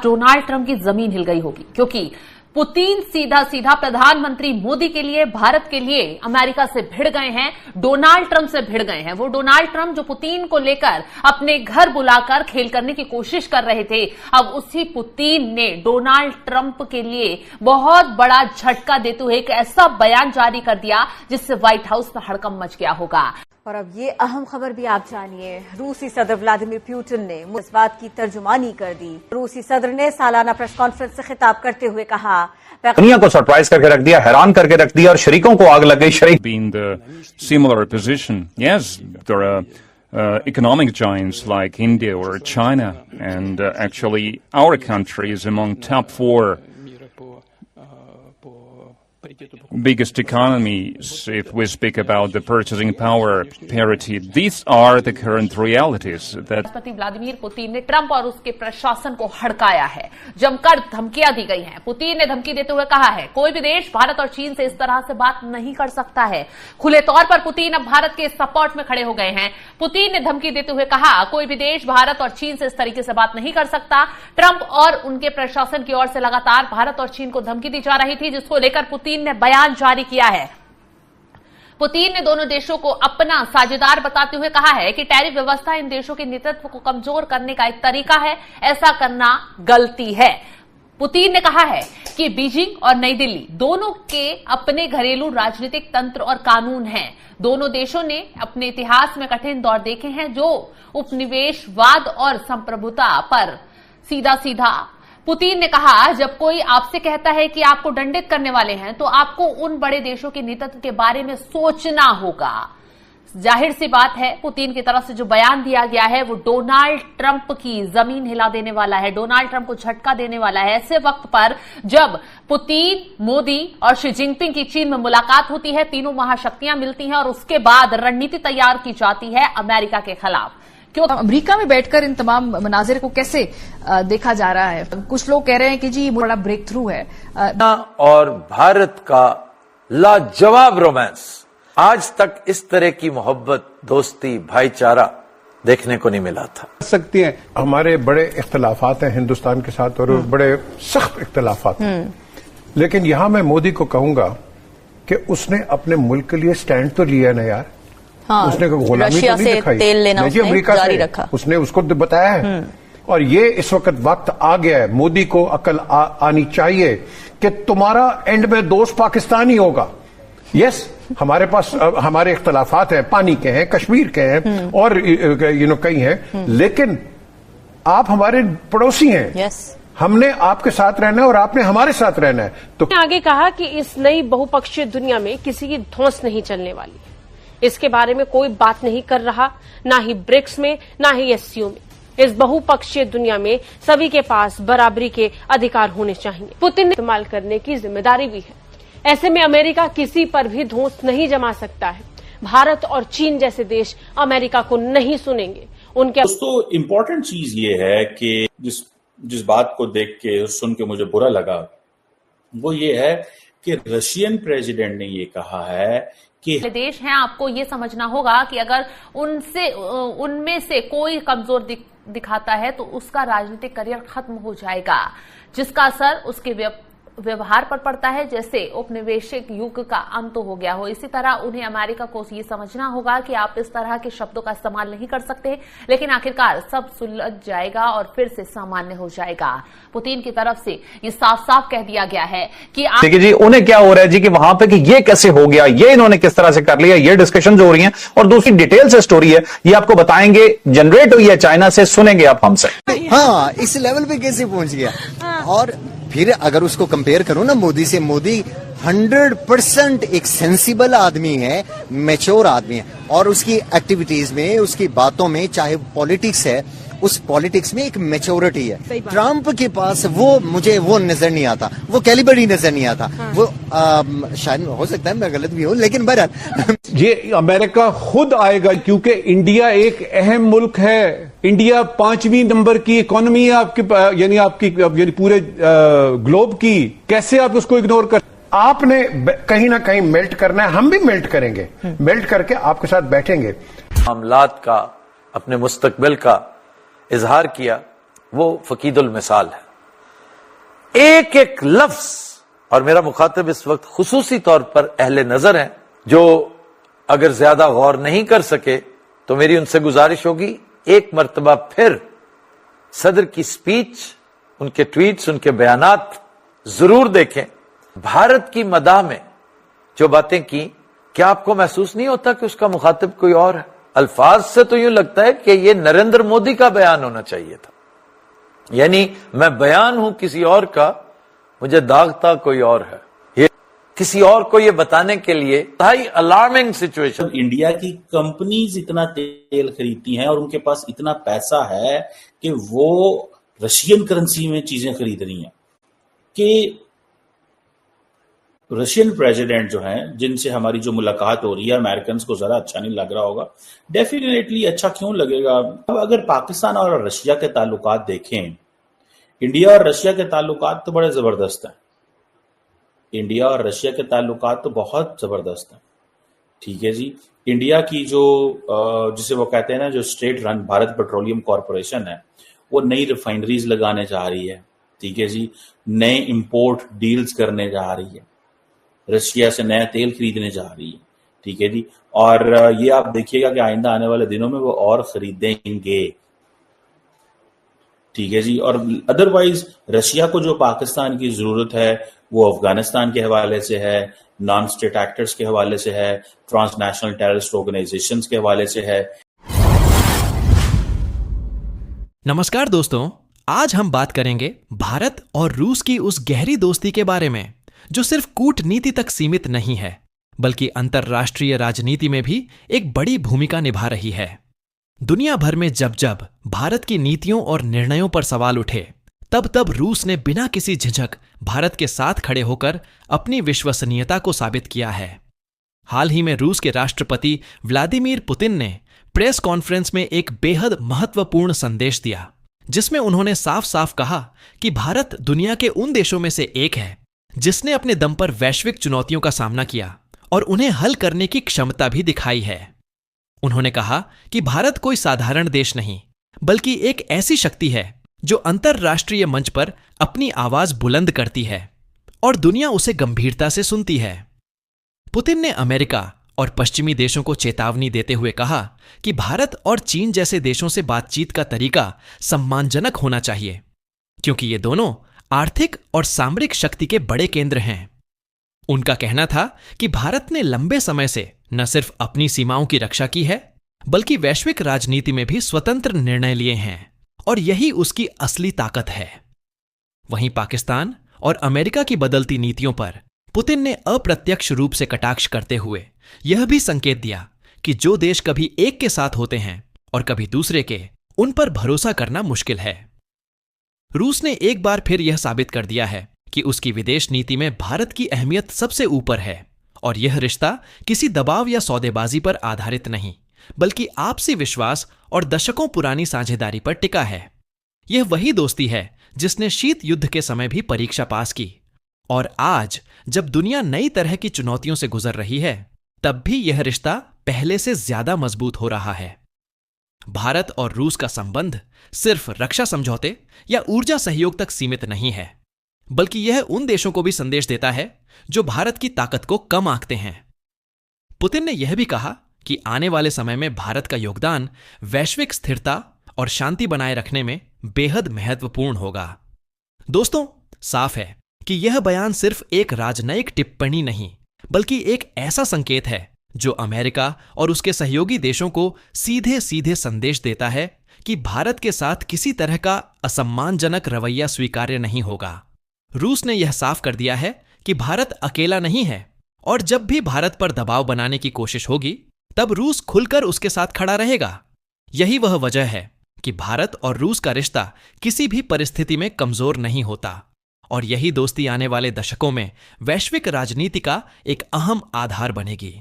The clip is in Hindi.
डोनाल्ड ट्रंप की जमीन हिल गई होगी, क्योंकि पुतिन सीधा सीधा प्रधानमंत्री मोदी के लिए, भारत के लिए अमेरिका से भिड़ गए हैं, डोनाल्ड ट्रंप से भिड़ गए हैं। वो डोनाल्ड ट्रंप जो पुतिन को लेकर अपने घर बुलाकर खेल करने की कोशिश कर रहे थे, अब उसी पुतिन ने डोनाल्ड ट्रंप के लिए बहुत बड़ा झटका देते हुए एक ऐसा बयान जारी कर दिया जिससे व्हाइट हाउस में हड़कंप मच गया होगा। और अब ये अहम खबर भी आप जानिए। रूसी सदर व्लादिमीर पुतिन ने इस बात की तर्जुमानी कर दी। रूसी सदर ने सालाना प्रेस कॉन्फ्रेंस से खिताब करते हुए कहा, दुनिया को सरप्राइज करके रख दिया, हैरान करके रख दिया और शरीकों को आग लग गई। शरीक being the similar position, yes, there are economic giants like India or China, and actually our country is among top 4 biggest economies if we speak about the purchasing power parity. These are the current realities that राष्ट्रपति व्लादिमीर पुतिन ने ट्रंप और उसके प्रशासन को हड़काया है, जमकर धमकियां दी गई हैं। पुतिन ने धमकी देते हुए कहा है, कोई भी देश भारत और चीन से इस तरह से बात नहीं कर सकता है। खुले तौर पर पुतिन अब भारत के सपोर्ट में खड़े हो गए हैं। पुतिन ने धमकी देते हुए कहा, कोई भी देश भारत और चीन से इस तरीके से बात नहीं कर सकता। ट्रंप और उनके प्रशासन की ओर से लगातार भारत और चीन को धमकी दी जा रही थी, जिसको लेकर पुतिन ने बयान जारी किया है। पुतिन ने दोनों देशों को अपना साझेदार बताते हुए कहा है कि टैरिफ व्यवस्था इन देशों के नेतृत्व को कमजोर करने का एक तरीका है, ऐसा करना गलती है। पुतिन ने कहा है कि बीजिंग और नई दिल्ली दोनों के अपने घरेलू राजनीतिक तंत्र और कानून हैं। दोनों देशों ने अपने इतिहास में कठिन दौर देखे हैं, जो उपनिवेशवाद और संप्रभुता पर सीधा सीधा। पुतिन ने कहा, जब कोई आपसे कहता है कि आपको दंडित करने वाले हैं, तो आपको उन बड़े देशों के नेतृत्व के बारे में सोचना होगा। जाहिर सी बात है, पुतिन की तरफ से जो बयान दिया गया है वो डोनाल्ड ट्रंप की जमीन हिला देने वाला है, डोनाल्ड ट्रंप को झटका देने वाला है। ऐसे वक्त पर जब पुतिन, मोदी और शी जिनपिंग की चीन में मुलाकात होती है, तीनों महाशक्तियां मिलती हैं और उसके बाद रणनीति तैयार की जाती है अमेरिका के खिलाफ। क्यों अमेरिका में बैठकर इन तमाम मनाजिर को कैसे देखा जा रहा है? कुछ लोग कह रहे हैं कि जी बड़ा ब्रेक थ्रू है। और भारत का लाजवाब रोमांस, आज तक इस तरह की मोहब्बत, दोस्ती, भाईचारा देखने को नहीं मिला था। सकती हैं, हमारे बड़े इख्तलाफात हैं हिंदुस्तान के साथ और बड़े सख्त इख्तलाफात हैं, लेकिन यहां मैं मोदी को कहूंगा कि उसने अपने मुल्क के लिए स्टैंड तो लिया ना यार। हाँ, उसने गुलामी तो नहीं दिखाई, तेल लेना उसने अमेरिका जारी से रखा। उसने उसको बताया है। और ये इस वक्त वक्त आ गया है, मोदी को अकल आनी चाहिए कि तुम्हारा एंड में दोस्त पाकिस्तान ही होगा। यस, हमारे पास हमारे इख्तलाफात हैं, पानी के हैं, कश्मीर के हैं और कई हैं, लेकिन आप हमारे पड़ोसी हैं। यस, हमने आपके साथ रहना है और आपने हमारे साथ रहना है। तो आगे कहा कि इस नई बहुपक्षीय दुनिया में किसी की धौंस नहीं चलने वाली। इसके बारे में कोई बात नहीं कर रहा, ना ही ब्रिक्स में, ना ही एससीओ में। इस बहुपक्षीय दुनिया में सभी के पास बराबरी के अधिकार होने चाहिए। पुतिन ने इस्तेमाल करने की जिम्मेदारी भी है। ऐसे में अमेरिका किसी पर भी धौंस नहीं जमा सकता है। भारत और चीन जैसे देश अमेरिका को नहीं सुनेंगे। उनके दोस्तों, इम्पोर्टेंट चीज ये है कि जिस बात को देख के सुन के मुझे बुरा लगा वो ये है कि रशियन प्रेसिडेंट ने ये कहा है कि देश हैं, आपको ये समझना होगा कि अगर उनमें से कोई कमजोर दिखाता है तो उसका राजनीतिक करियर खत्म हो जाएगा, जिसका असर उसके व्यवहार पर पड़ता है, जैसे उपनिवेशिक युग का अंत तो हो गया हो। इसी तरह उन्हें अमेरिका को ये समझना होगा कि आप इस तरह के शब्दों का इस्तेमाल नहीं कर सकते, लेकिन आखिरकार सब सुलझ जाएगा और फिर से सामान्य हो जाएगा। पुतिन की तरफ से ये साफ साफ कह दिया गया है कि देखिए जी, उन्हें क्या हो रहा है जी कि वहां पे कि ये कैसे हो गया, ये इन्होंने किस तरह से कर लिया, ये डिस्कशन हो रही है और दूसरी डिटेल से स्टोरी है, ये आपको बताएंगे। जनरेट हुई है चाइना से, सुनेंगे आप हमसे। हाँ, इस लेवल पे कैसे पहुंच गया। और फिर अगर उसको कंपेयर करो ना मोदी से, मोदी 100% एक सेंसिबल आदमी है, मैच्योर आदमी है और उसकी एक्टिविटीज में, उसकी बातों में, चाहे पॉलिटिक्स है, उस पॉलिटिक्स में एक मैच्योरिटी है। ट्रंप के पास मुझे वो नजर नहीं आता, वो कैलिबर ही नजर नहीं आता। हाँ। वो शायद हो सकता है मैं गलत भी हूं, लेकिन बहरहाल ये अमेरिका खुद आएगा, क्योंकि इंडिया एक अहम मुल्क है। इंडिया 5वीं नंबर की इकोनॉमी है आपकी, यानी पूरे ग्लोब की। कैसे आप उसको इग्नोर कर? आपने कहीं ना कहीं मेल्ट करना है, हम भी मेल्ट करेंगे, मेल्ट करके आपके साथ बैठेंगे। मामलात का, अपने मुस्तकबिल का इजहार किया, वो फकीदुल मिसाल है। एक एक लफ्ज, और मेरा मुखातिब इस वक्त खुसूसी तौर पर अहले नजर हैं, जो अगर ज्यादा गौर नहीं कर सके तो मेरी उनसे गुजारिश होगी एक मर्तबा फिर सदर की स्पीच, उनके ट्वीट्स, उनके बयानात जरूर देखें। भारत की मदाह में जो बातें की, क्या आपको महसूस नहीं होता कि उसका मुखातिब कोई और है? अल्फाज से तो यूं लगता है कि ये नरेंद्र मोदी का बयान होना चाहिए था, यानी मैं बयान हूं किसी और का, मुझे दागता कोई और है। ये किसी और को ये बताने के लिए हाई अलार्मिंग सिचुएशन। इंडिया की कंपनीज इतना तेल खरीदती हैं और उनके पास इतना पैसा है कि वो रशियन करेंसी में चीजें खरीद रही हैं, कि रशियन प्रेसिडेंट जो हैं, जिनसे हमारी जो मुलाकात हो रही है, अमेरिकन को जरा अच्छा नहीं लग रहा होगा। डेफिनेटली अच्छा क्यों लगेगा? अब अगर पाकिस्तान और रशिया के ताल्लुकात देखें, इंडिया और रशिया के ताल्लुकात तो बड़े जबरदस्त हैं। इंडिया और रशिया के ताल्लुकात तो बहुत जबरदस्त हैं, ठीक है जी। इंडिया की जो जिसे वो कहते हैं ना, जो state run Bharat petroleum corporation है, वो नई रिफाइनरीज लगाने जा रही है, ठीक है जी। नए इंपोर्ट डील्स करने जा रही है, रशिया से नया तेल खरीदने जा रही है, ठीक है जी। और ये आप देखिएगा कि आइंदा आने वाले दिनों में वो और खरीदेंगे, ठीक है जी। और अदरवाइज रशिया को जो पाकिस्तान की जरूरत है वो अफगानिस्तान के हवाले से है, नॉन स्टेट एक्टर्स के हवाले से है, ट्रांसनेशनल टेररिस्ट ऑर्गेनाइजेशंस के हवाले से है। नमस्कार दोस्तों, आज हम बात करेंगे भारत और रूस की उस गहरी दोस्ती के बारे में जो सिर्फ कूटनीति तक सीमित नहीं है, बल्कि अंतर्राष्ट्रीय राजनीति में भी एक बड़ी भूमिका निभा रही है। दुनिया भर में जब जब भारत की नीतियों और निर्णयों पर सवाल उठे, तब तब रूस ने बिना किसी झिझक भारत के साथ खड़े होकर अपनी विश्वसनीयता को साबित किया है। हाल ही में रूस के राष्ट्रपति व्लादिमीर पुतिन ने प्रेस कॉन्फ्रेंस में एक बेहद महत्वपूर्ण संदेश दिया, जिसमें उन्होंने साफ साफ कहा कि भारत दुनिया के उन देशों में से एक है जिसने अपने दम पर वैश्विक चुनौतियों का सामना किया और उन्हें हल करने की क्षमता भी दिखाई है। उन्होंने कहा कि भारत कोई साधारण देश नहीं, बल्कि एक ऐसी शक्ति है जो अंतर्राष्ट्रीय मंच पर अपनी आवाज बुलंद करती है और दुनिया उसे गंभीरता से सुनती है। पुतिन ने अमेरिका और पश्चिमी देशों को चेतावनी देते हुए कहा कि भारत और चीन जैसे देशों से बातचीत का तरीका सम्मानजनक होना चाहिए, क्योंकि ये दोनों आर्थिक और सामरिक शक्ति के बड़े केंद्र हैं। उनका कहना था कि भारत ने लंबे समय से न सिर्फ अपनी सीमाओं की रक्षा की है, बल्कि वैश्विक राजनीति में भी स्वतंत्र निर्णय लिए हैं, और यही उसकी असली ताकत है। वहीं पाकिस्तान और अमेरिका की बदलती नीतियों पर पुतिन ने अप्रत्यक्ष रूप से कटाक्ष करते हुए यह भी संकेत दिया कि जो देश कभी एक के साथ होते हैं और कभी दूसरे के, उन पर भरोसा करना मुश्किल है। रूस ने एक बार फिर यह साबित कर दिया है कि उसकी विदेश नीति में भारत की अहमियत सबसे ऊपर है, और यह रिश्ता किसी दबाव या सौदेबाजी पर आधारित नहीं, बल्कि आपसी विश्वास और दशकों पुरानी साझेदारी पर टिका है। यह वही दोस्ती है जिसने शीत युद्ध के समय भी परीक्षा पास की, और आज जब दुनिया नई तरह की चुनौतियों से गुजर रही है, तब भी यह रिश्ता पहले से ज्यादा मजबूत हो रहा है। भारत और रूस का संबंध सिर्फ रक्षा समझौते या ऊर्जा सहयोग तक सीमित नहीं है, बल्कि यह उन देशों को भी संदेश देता है जो भारत की ताकत को कम आंकते हैं। पुतिन ने यह भी कहा कि आने वाले समय में भारत का योगदान वैश्विक स्थिरता और शांति बनाए रखने में बेहद महत्वपूर्ण होगा। दोस्तों, साफ है कि यह बयान सिर्फ एक राजनयिक टिप्पणी नहीं, बल्कि एक ऐसा संकेत है जो अमेरिका और उसके सहयोगी देशों को सीधे सीधे संदेश देता है कि भारत के साथ किसी तरह का असम्मानजनक रवैया स्वीकार्य नहीं होगा। रूस ने यह साफ कर दिया है कि भारत अकेला नहीं है, और जब भी भारत पर दबाव बनाने की कोशिश होगी, तब रूस खुलकर उसके साथ खड़ा रहेगा। यही वह वजह है कि भारत और रूस का रिश्ता किसी भी परिस्थिति में कमजोर नहीं होता, और यही दोस्ती आने वाले दशकों में वैश्विक राजनीति का एक अहम आधार बनेगी।